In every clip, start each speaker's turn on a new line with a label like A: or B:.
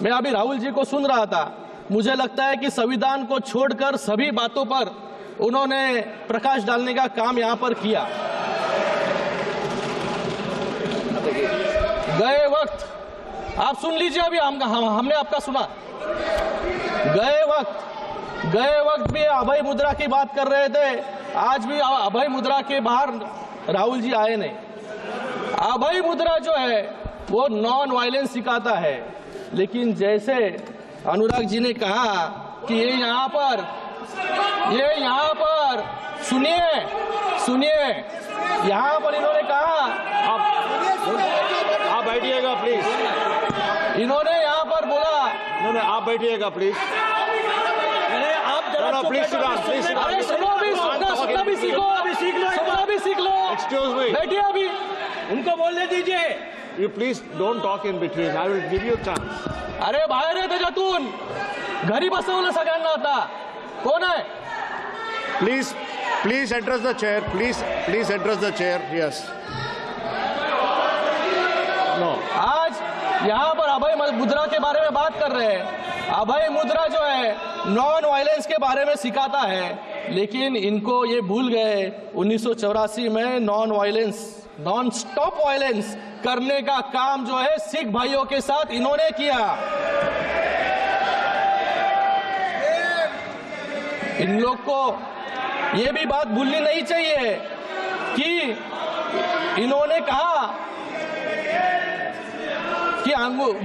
A: मैं अभी राहुल जी को सुन रहा था, मुझे लगता है कि संविधान को छोड़कर सभी बातों पर उन्होंने प्रकाश डालने का काम यहां पर किया। गए वक्त आप सुन लीजिए, अभी हमने आपका सुना। गए वक्त भी अभय मुद्रा की बात कर रहे थे, आज भी अभय मुद्रा के बाहर राहुल जी आए नहीं। अभय मुद्रा जो है वो नॉन वायलेंस सिखाता है, लेकिन जैसे अनुराग जी ने कहा कि ये यहाँ पर सुनिए यहाँ पर इन्होंने कहा,
B: आप बैठिएगा प्लीज।
A: इन्होंने यहाँ पर बोला,
B: नहीं आप बैठिएगा प्लीज। आप प्लीज
A: अरे सुनो भी सीख लो।
B: एक्सक्यूज मी,
A: बैठिए अभी,
C: उनको बोलने दीजिए।
B: You please don't talk in between, I will give you chance.
A: अरे बाहेर आहे त्याच्यातून, घरी बसवलं सगळ्यांना आता। कोण आहे?
B: Please address the chair, please address the chair. Yes no,
A: आज यहाँ पर अभय मुद्रा के बारे में बात कर रहे हैं। अभय मुद्रा जो है नॉन वायलेंस के बारे में सिखाता है, लेकिन इनको ये भूल गए 1984 में नॉन स्टॉप वायलेंस करने का काम जो है सिख भाइयों के साथ इन्होंने किया। इन लोग को ये भी बात भूलनी नहीं चाहिए कि इन्होंने कहा कि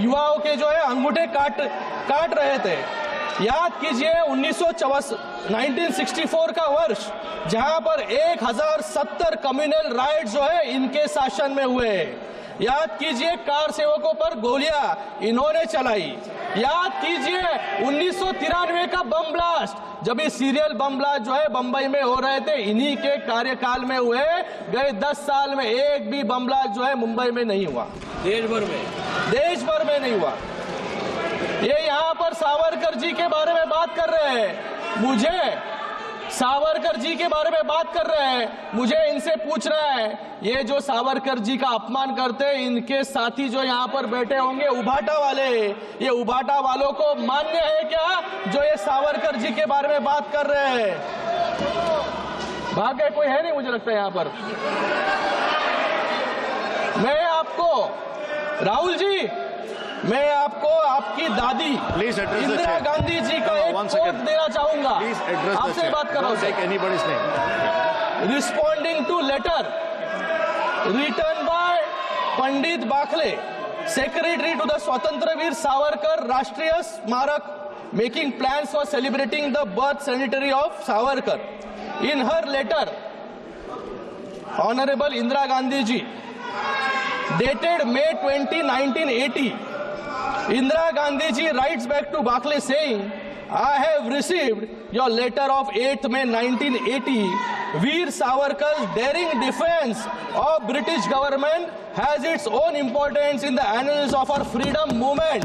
A: युवाओं के जो है अंगूठे काट रहे थे। याद कीजिए 1964 का वर्ष, जहां पर 1070 कम्युनल राइट जो है इनके शासन में हुए। याद कीजिए कार सेवकों पर गोलियां इन्होंने चलाई। याद कीजिए 1993 का बम ब्लास्ट, जब ये सीरियल बम ब्लास्ट जो है बंबई में हो रहे थे, इन्हीं के कार्यकाल में हुए। गए 10 साल में एक भी बम ब्लास्ट जो है मुंबई में नहीं हुआ, देश भर में नहीं हुआ। ये यहाँ पर सावरकर जी के बारे में बात कर रहे हैं, मुझे इनसे पूछ रहा है, ये जो सावरकर जी का अपमान करते हैं, इनके साथी जो यहाँ पर बैठे होंगे उभाटा वाले, ये उभाटा वालों को मान्य है क्या जो ये सावरकर जी के बारे में बात कर रहे हैं? भाग्य कोई है नहीं मुझे लगता है यहाँ पर। मैं आपको आपकी दादी इंदिरा गांधी जी का एक कोट देना चाहूंगा। आपसे बात कर रहा हूं। Responding to letter written by Pandit Bakhle, secretary to the Swatantraveer Savarkar Rashtriya Smarak, making plans for celebrating the birth centenary of Savarkar. In her letter, honourable Indira Gandhi ji, dated May 20, 1980, Indira Gandhi ji writes back to Bakhle saying, I have received your letter of 8th May 1980. Veer Savarkar's daring defense of British government has its own importance in the annals of our freedom movement.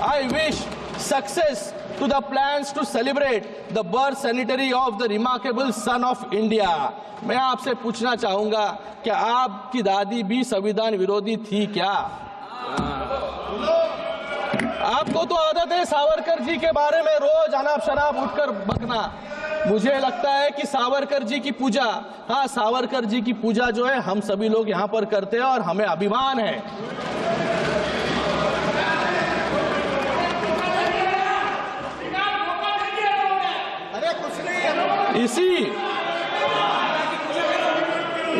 A: I wish success to the plans to celebrate the birth centenary of the remarkable son of India. मैं आपसे पूछना चाहूंगा, क्या आपकी दादी भी संविधान विरोधी थी क्या? आपको तो आदत है सावरकर जी के बारे में रोज अनाप शनाप उठकर बकना। मुझे लगता है कि सावरकर जी की पूजा, हाँ सावरकर जी की पूजा जो है हम सभी लोग यहाँ पर करते हैं और हमें अभिमान है।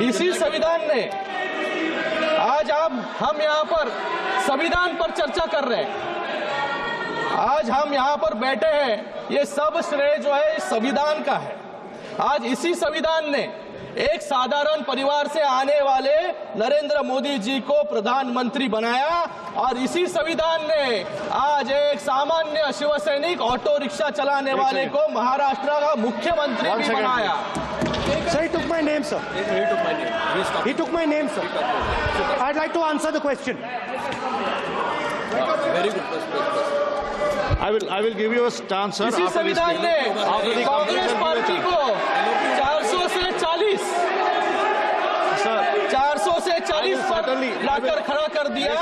A: इसी संविधान ने आज हम यहाँ पर संविधान पर चर्चा कर रहे हैं, आज हम यहाँ पर बैठे हैं, ये सब श्रेय जो है संविधान का है। आज इसी संविधान ने एक साधारण परिवार से आने वाले नरेंद्र मोदी जी को प्रधानमंत्री बनाया और इसी संविधान ने आज एक सामान्य शिवसैनिक ऑटो रिक्शा चलाने वाले को महाराष्ट्र का मुख्यमंत्री भी बनाया।
C: Sir, he took my name, sir. He took my name, sir. I'd like to answer the question.
A: Very good.
B: I will give you a chance, sir.
A: इसी संविधान ने कांग्रेस पार्टी को 400 से 40 पद लाकर खड़ा कर दिया।